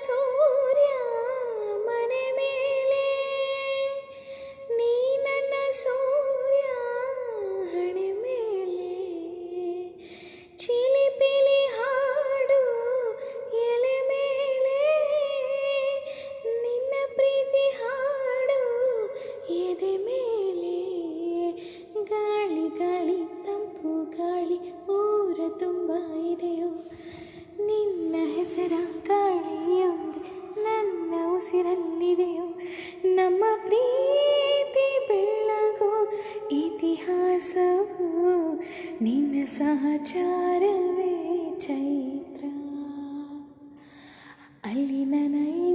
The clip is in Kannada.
ಸೂರ್ಯ ಮನೆ ಮೇಲೆ, ನೀ ನನ್ನ ಸೂರ್ಯ ಹಣೆ ಮೇಲೆ. ಚಿಲಿಪಿಲಿ ಹಾಡು ಎಲೆ ಮೇಲೆ, ನಿನ್ನ ಪ್ರೀತಿ ಹಾಡು ಎದೆ ಮೇಲೆ. ಗಾಳಿ ಗಾಳಿ ತಂಪು ಗಾಳಿ ಊರ ತುಂಬ ಇದೆಯೋ, ನಿನ್ನ ಹೆಸರ ಗಾಳಿಯೊಂದು ನನ್ನ ಉಸಿರಲ್ಲಿದೆಯೋ. ನಮ್ಮ ಪ್ರೀತಿ ಬೆಳಗೋ ಇತಿಹಾಸವು ನಿನ್ನ ಸಹಚಾರವೇ ಚೈತ್ರ. ಅಲ್ಲಿ ನನಯ